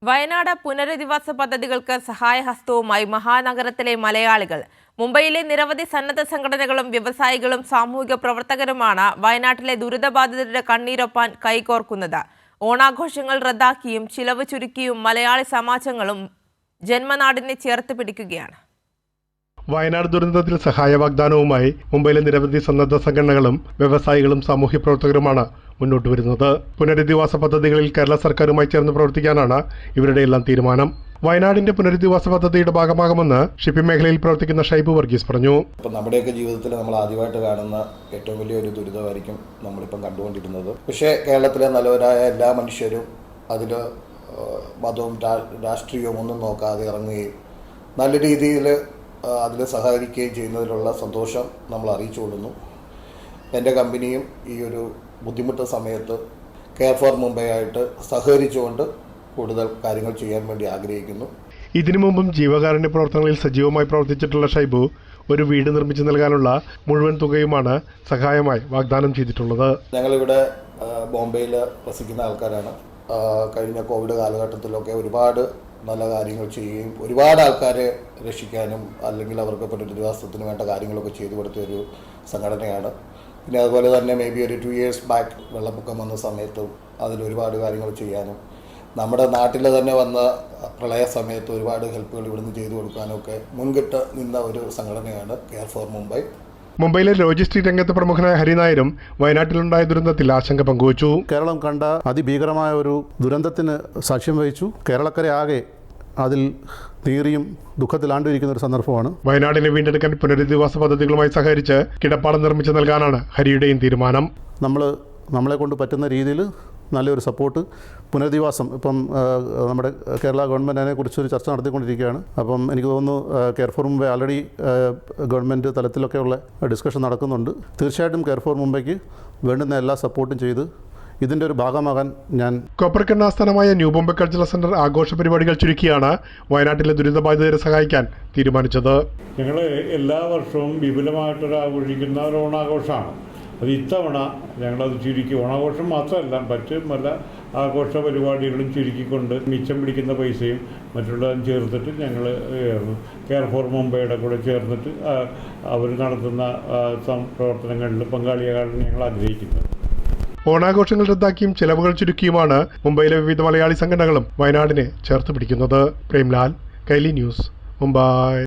വയനാട് പുനരധിവാസ പദ്ധതികൾക്ക് സഹായഹസ്തവുമായി മഹാനഗരത്തിലെ മലയാളികൾ. മുംബൈയിലെ നിരവധി സന്നദ്ധ സംഘടനകളും വ്യവസായികളും സാമൂഹിക പ്രവർത്തകരുമാണ് വയനാട്ടിലെ ദുരിതബാധിതരുടെ കണ്ണീരൊപ്പാൻ കൈകോർക്കുന്നത്. ഓണാഘോഷങ്ങൾ റദ്ദാക്കിയും ചിലവ് ചുരുക്കിയും മലയാളി സമാജങ്ങളും ജന്മനാടിനെ ചേർത്ത് പിടിക്കുകയാണ്. വയനാട് ദുരന്തത്തിൽ സഹായ വാഗ്ദാനവുമായി മുംബൈയിലെ നിരവധി സന്നദ്ധ സംഘടനകളും വ്യവസായികളും സാമൂഹ്യ പ്രവർത്തകരുമാണ് മുന്നോട്ട് വരുന്നത്. പുനരധിവാസ പദ്ധതികളിൽ കേരള സർക്കാരുമായി ചേർന്ന് പ്രവർത്തിക്കാനാണ് ഇവരുടെ എല്ലാം തീരുമാനം. വയനാടിന്റെ പുനരധിവാസ പദ്ധതിയുടെ ഭാഗമാകുമെന്ന് ഷിപ്പിംഗ് മേഖലയിൽ പ്രവർത്തിക്കുന്ന ഷൈബു വർഗീസ് പറഞ്ഞു. ഇപ്പം നമ്മുടെയൊക്കെ ജീവിതത്തിൽ നമ്മൾ ആദ്യമായിട്ട് കാണുന്ന ഏറ്റവും വലിയൊരു ദുരിതമായിരിക്കും നമ്മളിപ്പം കണ്ടുകൊണ്ടിരുന്നത്. പക്ഷേ കേരളത്തിലെ നല്ലവരായ എല്ലാ മനുഷ്യരും അതിൽ മതവും രാഷ്ട്രീയവും ഒന്നും നോക്കാതെ ഇറങ്ങുകയും നല്ല രീതിയിൽ അതിൽ സഹകരിക്കുകയും ചെയ്യുന്നതിലുള്ള സന്തോഷം നമ്മൾ അറിയിച്ചുകൊള്ളുന്നു. എൻ്റെ കമ്പനിയും ഈ ഒരു ബുദ്ധിമുട്ട് സമയത്ത് കെയർ ഫോർ മുംബൈ ആയിട്ട് സഹകരിച്ചുകൊണ്ട് കൂടുതൽ കാര്യങ്ങൾ ചെയ്യാൻ വേണ്ടി ആഗ്രഹിക്കുന്നു. ഇതിനു മുമ്പും ജീവകാരുണ്യ പ്രവർത്തനങ്ങളിൽ സജീവമായി പ്രവർത്തിച്ചിട്ടുള്ള ഷൈബു ഒരു വീട് നിർമ്മിച്ചു നൽകാനുള്ള മുഴുവൻ തുകയുമാണ് സഹായമായി വാഗ്ദാനം ചെയ്തിട്ടുള്ളത്. ഞങ്ങളിവിടെ ബോംബെയിൽ വസിക്കുന്ന ആൾക്കാരാണ്. കഴിഞ്ഞ കോവിഡ് കാലഘട്ടത്തിലൊക്കെ ഒരുപാട് നല്ല കാര്യങ്ങൾ ചെയ്യുകയും ഒരുപാട് ആൾക്കാരെ രക്ഷിക്കാനും അല്ലെങ്കിൽ അവർക്ക് പുനരധിവാസത്തിന് വേണ്ട കാര്യങ്ങളൊക്കെ ചെയ്തു കൊടുത്ത ഒരു സംഘടനയാണ്. പിന്നെ അതുപോലെ തന്നെ മേ ബി ഒരു 2 years ബാക്ക് വെള്ളപ്പൊക്കം വന്ന സമയത്തും അതിലൊരുപാട് കാര്യങ്ങൾ ചെയ്യാനും നമ്മുടെ നാട്ടിൽ തന്നെ വന്ന പ്രളയ സമയത്ത് ഒരുപാട് ഹെൽപ്പുകൾ ഇവിടുന്ന് ചെയ്തു കൊടുക്കാനൊക്കെ മുൻകിട്ട് നിന്ന ഒരു സംഘടനയാണ് കെയർ ഫോർ മുംബൈ. മുംബൈയിലെ ലോജിസ്റ്റിക് രംഗത്ത് പ്രമുഖനായ ഹരിനായരും വയനാട്ടിലുണ്ടായ ദുരന്തത്തിൽ ആശങ്ക പങ്കുവച്ചു. കേരളം കണ്ട അതിഭീകരമായ ഒരു ദുരന്തത്തിന് സാക്ഷ്യം വഹിച്ചു. കേരളക്കരെ ആകെ അതിൽ നീറിയും ദുഃഖത്തിലാണ്ടിരിക്കുന്ന ഒരു സന്ദർഭമാണ്. വയനാടിനെ വീണ്ടെടുക്കാൻ പുനരധിവാസ പദ്ധതികളുമായി സഹകരിച്ച് കിടപ്പാടം നിർമ്മിച്ചു നൽകാനാണ് ഹരിയുടെയും തീരുമാനം. നമ്മളെ കൊണ്ട് പറ്റുന്ന രീതിയിൽ നല്ലൊരു സപ്പോർട്ട് പുനരധിവാസം ഇപ്പം നമ്മുടെ കേരള ഗവൺമെൻറ് അതിനെക്കുറിച്ചൊരു ചർച്ച നടത്തിക്കൊണ്ടിരിക്കുകയാണ്. അപ്പം എനിക്ക് തോന്നുന്നു care for Mumbai already government തലത്തിലൊക്കെയുള്ള ഡിസ്കഷൻ നടക്കുന്നുണ്ട്. തീർച്ചയായിട്ടും കെയർ ഫോർ മുംബൈക്ക് വേണ്ടുന്ന എല്ലാ സപ്പോർട്ടും ചെയ്ത് ഇതിൻ്റെ ഒരു ഭാഗമാകാൻ ഞാൻ. കോപ്പർക്കണ്ണ ആസ്ഥാനമായ ന്യൂ ബോംബെ കൾച്ചറൽ സെന്റർ ആഘോഷ പരിപാടികൾ ചുരുക്കിയാണ് വയനാട്ടിലെ ദുരിതബാധിതരെ സഹായിക്കാൻ തീരുമാനിച്ചത്. ഞങ്ങൾ എല്ലാ വർഷവും വിപുലമായിട്ടൊരു ആഘോഷിക്കുന്ന ഒരു ഓണാഘോഷമാണ്. അത് ഇത്തവണ ഞങ്ങളത് ചുരുക്കി, ഓണാഘോഷം മാത്രമല്ല മറ്റ് പല ആഘോഷ പരിപാടികളും ചുരുക്കിക്കൊണ്ട് മിച്ചം പിടിക്കുന്ന പൈസയും മറ്റുള്ളതും ചേർത്തിട്ട് ഞങ്ങൾ കെയർ ഫോർ മുംബൈയുടെ കൂടെ ചേർന്നിട്ട് അവർ നടത്തുന്ന പ്രവർത്തനങ്ങളിൽ പങ്കാളിയാകാൻ ഞങ്ങൾ ആഗ്രഹിക്കുന്നത്. ഓണാഘോഷങ്ങൾ റദ്ദാക്കിയും ചെലവുകൾ ചുരുക്കിയുമാണ് മുംബൈയിലെ വിവിധ മലയാളി സംഘടനകളും വയനാടിനെ ചേർത്ത് പിടിക്കുന്നത്. പ്രേംലാൽ, കൈലി ന്യൂസ്, മുംബൈ.